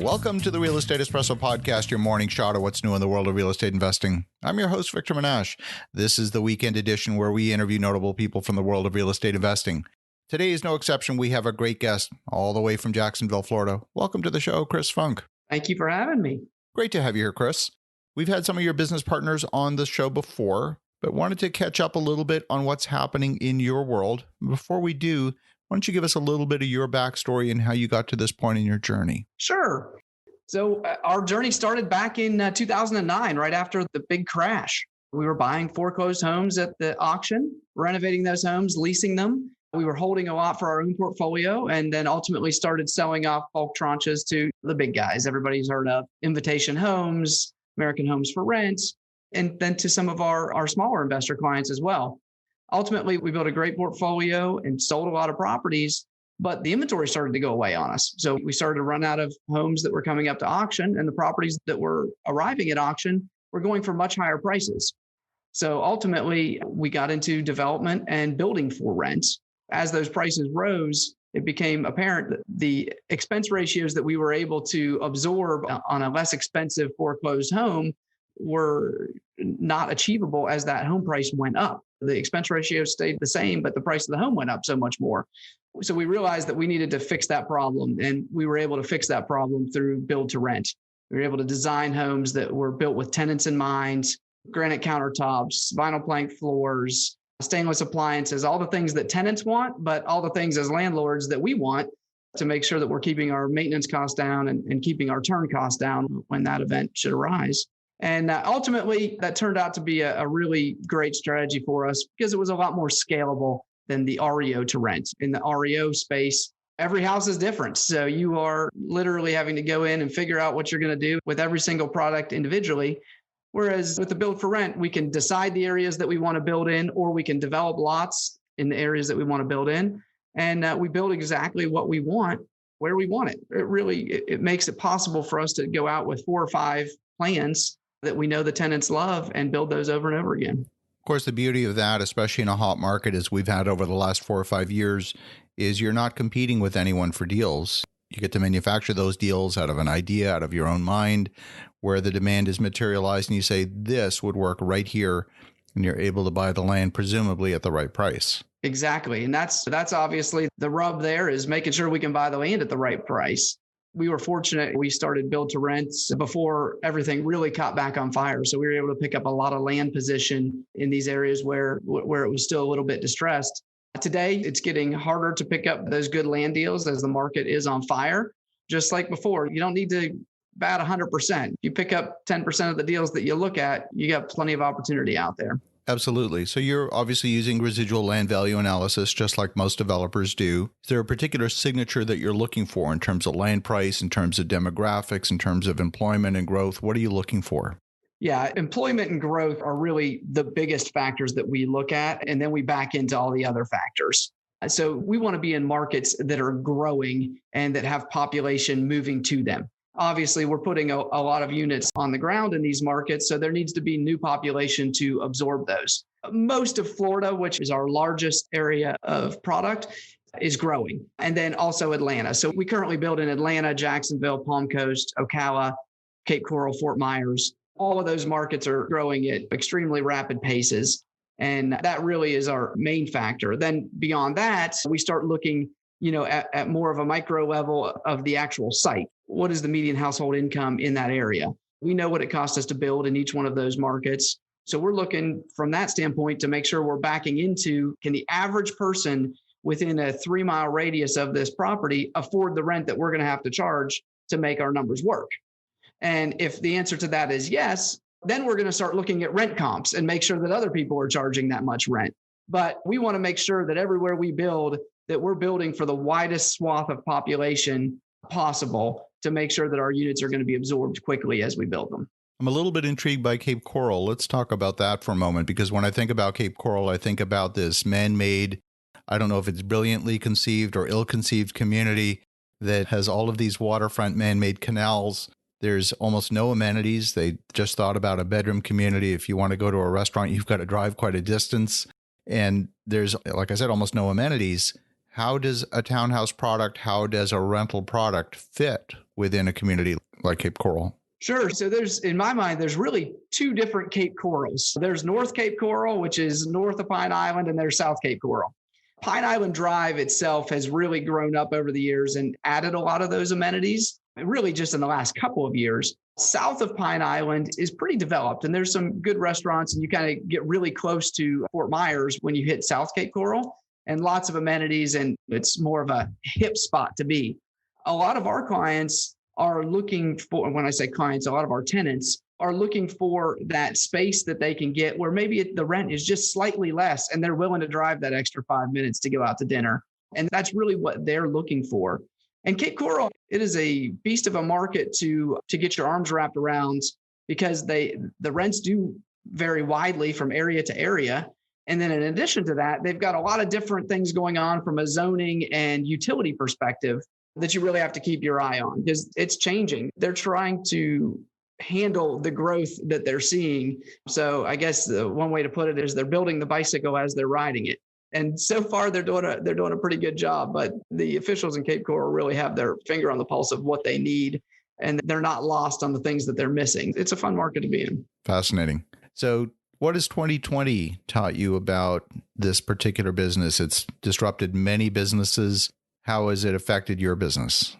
Welcome to the Real Estate Espresso Podcast, your morning shot of what's new in the world of real estate investing. I'm your host, Victor Menashe. This is the weekend edition where we interview notable people from the world of real estate investing. Today is no exception. We have a great guest all the way from Jacksonville, Florida. Welcome to the show, Chris Funk. Thank you for having me. Great to have you here, Chris. We've had some of your business partners on the show before, but wanted to catch up a little bit on what's happening in your world. Before we do, why don't you give us a little bit of your backstory and how you got to this point in your journey? Sure. So our journey started back in 2009, right after the big crash. We were buying foreclosed homes at the auction, renovating those homes, leasing them. We were holding a lot for our own portfolio, and then ultimately started selling off bulk tranches to the big guys everybody's heard of: Invitation Homes, American Homes for Rent, and then to some of our smaller investor clients as well. Ultimately, we built a great portfolio and sold a lot of properties, but the inventory started to go away on us. So we started to run out of homes that were coming up to auction, and the properties that were arriving at auction were going for much higher prices. So ultimately, we got into development and building for rent. As those prices rose, it became apparent that the expense ratios that we were able to absorb on a less expensive foreclosed home were not achievable as that home price went up. The expense ratio stayed the same, but the price of the home went up so much more. So we realized that we needed to fix that problem, and we were able to fix that problem through build to rent. We were able to design homes that were built with tenants in mind, granite countertops, vinyl plank floors, stainless appliances, all the things that tenants want, but all the things as landlords that we want to make sure that we're keeping our maintenance costs down and keeping our turn costs down when that event should arise. And ultimately, that turned out to be a really great strategy for us because it was a lot more scalable than the REO to rent. In the REO space, every house is different. So you are literally having to go in and figure out what you're going to do with every single product individually. Whereas with the build for rent, we can decide the areas that we want to build in, or we can develop lots in the areas that we want to build in. And we build exactly what we want, where we want it. It makes it possible for us to go out with 4 or 5 plans that we know the tenants love and build those over and over again. Of course, the beauty of that, especially in a hot market as we've had over the last 4 or 5 years, is you're not competing with anyone for deals. You get to manufacture those deals out of an idea, out of your own mind, where the demand is materialized and you say, this would work right here, and you're able to buy the land presumably at the right price. Exactly. And that's obviously the rub there, is making sure we can buy the land at the right price. We were fortunate. We started build to rent before everything really caught back on fire. So we were able to pick up a lot of land position in these areas where it was still a little bit distressed. Today, it's getting harder to pick up those good land deals as the market is on fire. Just like before, you don't need to bat 100%. You pick up 10% of the deals that you look at, you got plenty of opportunity out there. Absolutely. So you're obviously using residual land value analysis, just like most developers do. Is there a particular signature that you're looking for in terms of land price, in terms of demographics, in terms of employment and growth? What are you looking for? Yeah, employment and growth are really the biggest factors that we look at, and then we back into all the other factors. So we want to be in markets that are growing and that have population moving to them. Obviously, we're putting a lot of units on the ground in these markets, so there needs to be new population to absorb those. Most of Florida, which is our largest area of product, is growing. And then also Atlanta. So we currently build in Atlanta, Jacksonville, Palm Coast, Ocala, Cape Coral, Fort Myers. All of those markets are growing at extremely rapid paces. And that really is our main factor. Then beyond that, we start looking at more of a micro level of the actual site. What is the median household income in that area? We know what it costs us to build in each one of those markets. So we're looking from that standpoint to make sure we're backing into, can the average person within a 3-mile radius of this property afford the rent that we're going to have to charge to make our numbers work? And if the answer to that is yes, then we're going to start looking at rent comps and make sure that other people are charging that much rent. But we want to make sure that everywhere we build, that we're building for the widest swath of population possible to make sure that our units are going to be absorbed quickly as we build them. I'm a little bit intrigued by Cape Coral. Let's talk about that for a moment, because when I think about Cape Coral, I think about this man-made, I don't know if it's brilliantly conceived or ill-conceived community that has all of these waterfront man-made canals. There's almost no amenities. They just thought about a bedroom community. If you want to go to a restaurant, you've got to drive quite a distance. And there's, like I said, almost no amenities. How does a townhouse product, how does a rental product fit within a community like Cape Coral? Sure. So in my mind, there's really two different Cape Corals. There's North Cape Coral, which is north of Pine Island, and there's South Cape Coral. Pine Island Drive itself has really grown up over the years and added a lot of those amenities, really just in the last couple of years. South of Pine Island is pretty developed, and there's some good restaurants, and you kind of get really close to Fort Myers when you hit South Cape Coral, and lots of amenities, and it's more of a hip spot to be. A lot of our clients are looking for, when I say clients, a lot of our tenants are looking for that space that they can get where maybe the rent is just slightly less and they're willing to drive that extra 5 minutes to go out to dinner. And that's really what they're looking for. And Cape Coral, it is a beast of a market to get your arms wrapped around, because the rents do vary widely from area to area. And then in addition to that, they've got a lot of different things going on from a zoning and utility perspective that you really have to keep your eye on, because it's changing. They're trying to handle the growth that they're seeing. So I guess the one way to put it is they're building the bicycle as they're riding it. And so far they're doing a pretty good job, but the officials in Cape Coral really have their finger on the pulse of what they need, and they're not lost on the things that they're missing. It's a fun market to be in. Fascinating. So what has 2020 taught you about this particular business? It's disrupted many businesses. How has it affected your business?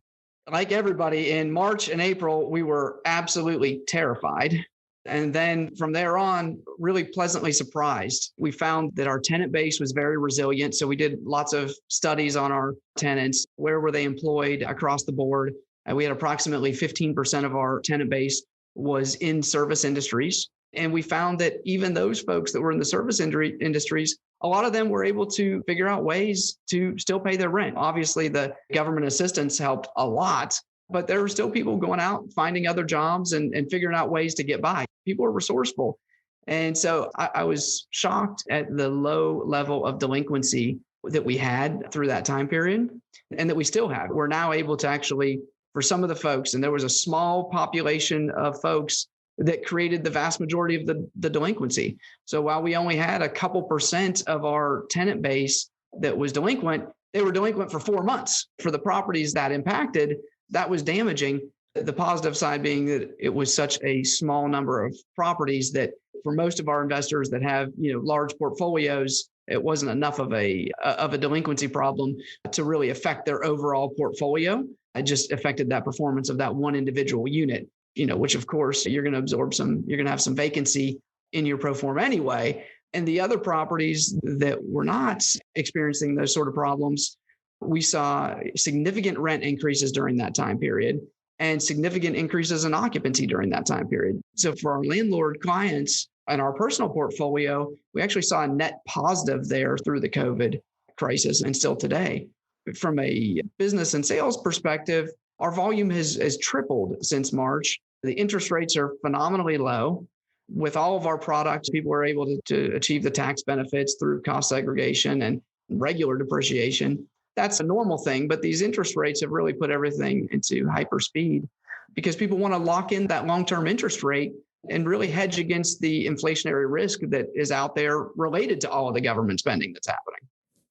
Like everybody, in March and April, we were absolutely terrified. And then from there on, really pleasantly surprised. We found that our tenant base was very resilient. So we did lots of studies on our tenants. Where were they employed across the board? And we had approximately 15% of our tenant base was in service industries. And we found that even those folks that were in the service industries, a lot of them were able to figure out ways to still pay their rent. Obviously, the government assistance helped a lot, but there were still people going out, finding other jobs and figuring out ways to get by. People are resourceful. And so I was shocked at the low level of delinquency that we had through that time period, and that we still have. We're now able to actually, for some of the folks, and there was a small population of folks that created the vast majority of the delinquency. So while we only had a couple percent of our tenant base that was delinquent, they were delinquent for 4 months. For the properties that impacted, that was damaging. The positive side being that it was such a small number of properties that for most of our investors that have, large portfolios, it wasn't enough of a delinquency problem to really affect their overall portfolio. It just affected that performance of that one individual unit. Which of course you're going to have some vacancy in your pro forma anyway. And the other properties that were not experiencing those sort of problems, we saw significant rent increases during that time period and significant increases in occupancy during that time period. So for our landlord clients and our personal portfolio, we actually saw a net positive there through the COVID crisis and still today. From a business and sales perspective, our volume has tripled since March. The interest rates are phenomenally low. With all of our products, people are able to achieve the tax benefits through cost segregation and regular depreciation. That's a normal thing, but these interest rates have really put everything into hyper speed because people want to lock in that long-term interest rate and really hedge against the inflationary risk that is out there related to all of the government spending that's happening.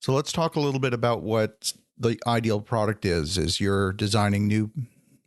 So let's talk a little bit about what the ideal product is. As you're designing new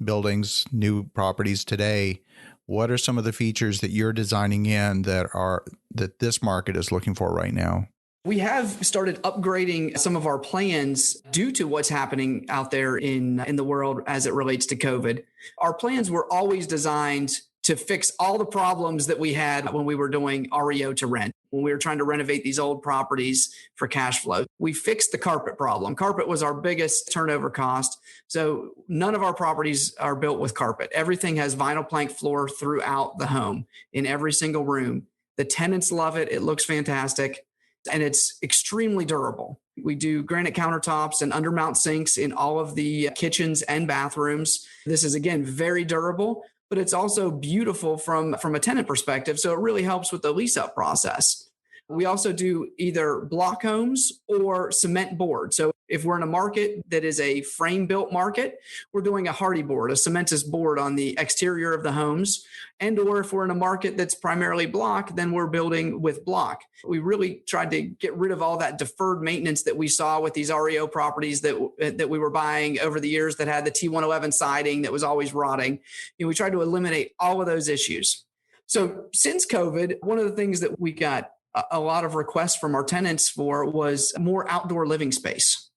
buildings, new properties today, what are some of the features that you're designing in that this market is looking for right now? We have started upgrading some of our plans due to what's happening out there in the world as it relates to COVID. Our plans were always designed to fix all the problems that we had when we were doing REO to rent, when we were trying to renovate these old properties for cash flow. We fixed the carpet problem. Carpet was our biggest turnover cost. So none of our properties are built with carpet. Everything has vinyl plank floor throughout the home in every single room. The tenants love it. It looks fantastic. And it's extremely durable. We do granite countertops and undermount sinks in all of the kitchens and bathrooms. This is, again, very durable, but it's also beautiful from a tenant perspective. So it really helps with the lease up process. We also do either block homes or cement board. So if we're in a market that is a frame built market, we're doing a hardy board, a cementous board on the exterior of the homes. And or if we're in a market that's primarily block, then we're building with block. We really tried to get rid of all that deferred maintenance that we saw with these REO properties that we were buying over the years that had the T111 siding that was always rotting. We tried to eliminate all of those issues. So since COVID, one of the things that we got a lot of requests from our tenants for was more outdoor living space.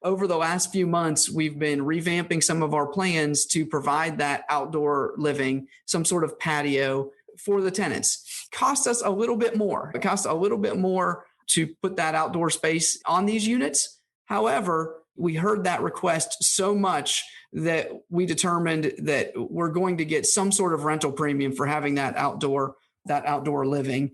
Over the last few months, we've been revamping some of our plans to provide that outdoor living, some sort of patio for the tenants. Costs us a little bit more. It costs a little bit more to put that outdoor space on these units. However, we heard that request so much that we determined that we're going to get some sort of rental premium for having that outdoor living.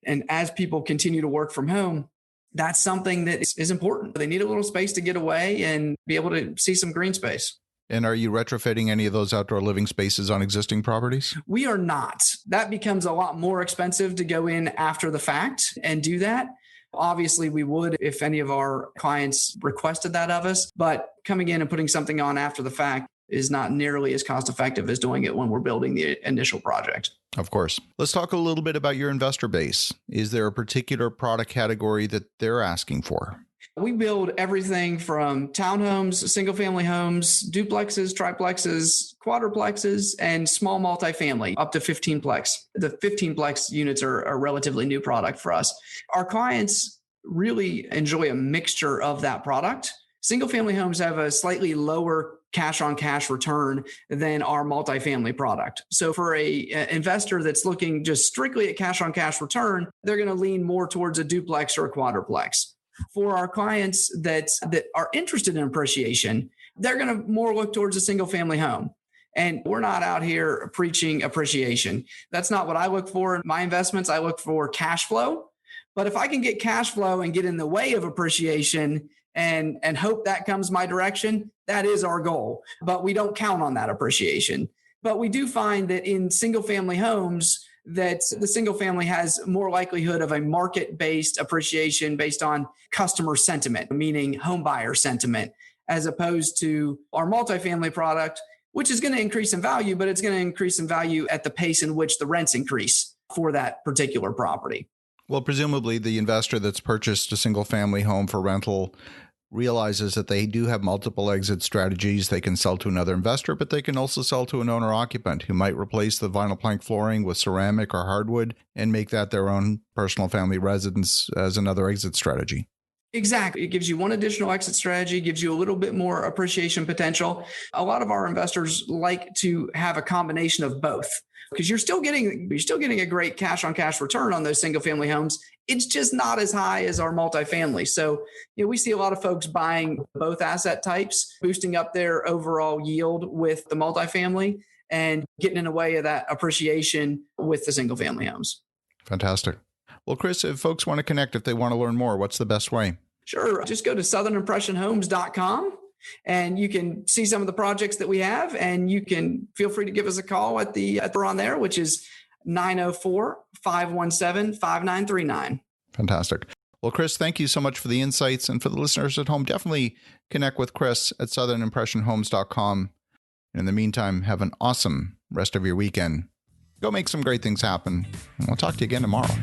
And as people continue to work from home, that's something that is important. They need a little space to get away and be able to see some green space. And are you retrofitting any of those outdoor living spaces on existing properties? We are not. That becomes a lot more expensive to go in after the fact and do that. Obviously, we would if any of our clients requested that of us, but coming in and putting something on after the fact is not nearly as cost effective as doing it when we're building the initial project. Of course. Let's talk a little bit about your investor base. Is there a particular product category that they're asking for? We build everything from townhomes, single family homes, duplexes, triplexes, quadruplexes, and small multifamily up to 15plex. The 15plex units are a relatively new product for us. Our clients really enjoy a mixture of that product. Single family homes have a slightly lower cash on cash return than our multifamily product. So for an investor that's looking just strictly at cash on cash return, they're going to lean more towards a duplex or a quadruplex. For our clients that are interested in appreciation, they're going to more look towards a single family home. And we're not out here preaching appreciation. That's not what I look for in my investments. I look for cash flow. But if I can get cash flow and get in the way of appreciation and hope that comes my direction, that is our goal. But we don't count on that appreciation. But we do find that in single family homes, that the single family has more likelihood of a market-based appreciation based on customer sentiment, meaning home buyer sentiment, as opposed to our multifamily product, which is going to increase in value, but it's going to increase in value at the pace in which the rents increase for that particular property. Well, presumably the investor that's purchased a single family home for rental realizes that they do have multiple exit strategies. They can sell to another investor, but they can also sell to an owner occupant who might replace the vinyl plank flooring with ceramic or hardwood and make that their own personal family residence as another exit strategy. Exactly. It gives you one additional exit strategy, gives you a little bit more appreciation potential. A lot of our investors like to have a combination of both because you're still getting a great cash on cash return on those single family homes. It's just not as high as our multifamily. So, we see a lot of folks buying both asset types, boosting up their overall yield with the multifamily and getting in the way of that appreciation with the single family homes. Fantastic. Well, Chris, if folks want to connect, if they want to learn more, what's the best way? Sure. Just go to southernimpressionhomes.com and you can see some of the projects that we have, and you can feel free to give us a call at we're on there, which is 904-517-5939. Fantastic. Well, Chris, thank you so much for the insights. And for the listeners at home, definitely connect with Chris at southernimpressionhomes.com. In the meantime, have an awesome rest of your weekend. Go make some great things happen. And we'll talk to you again tomorrow.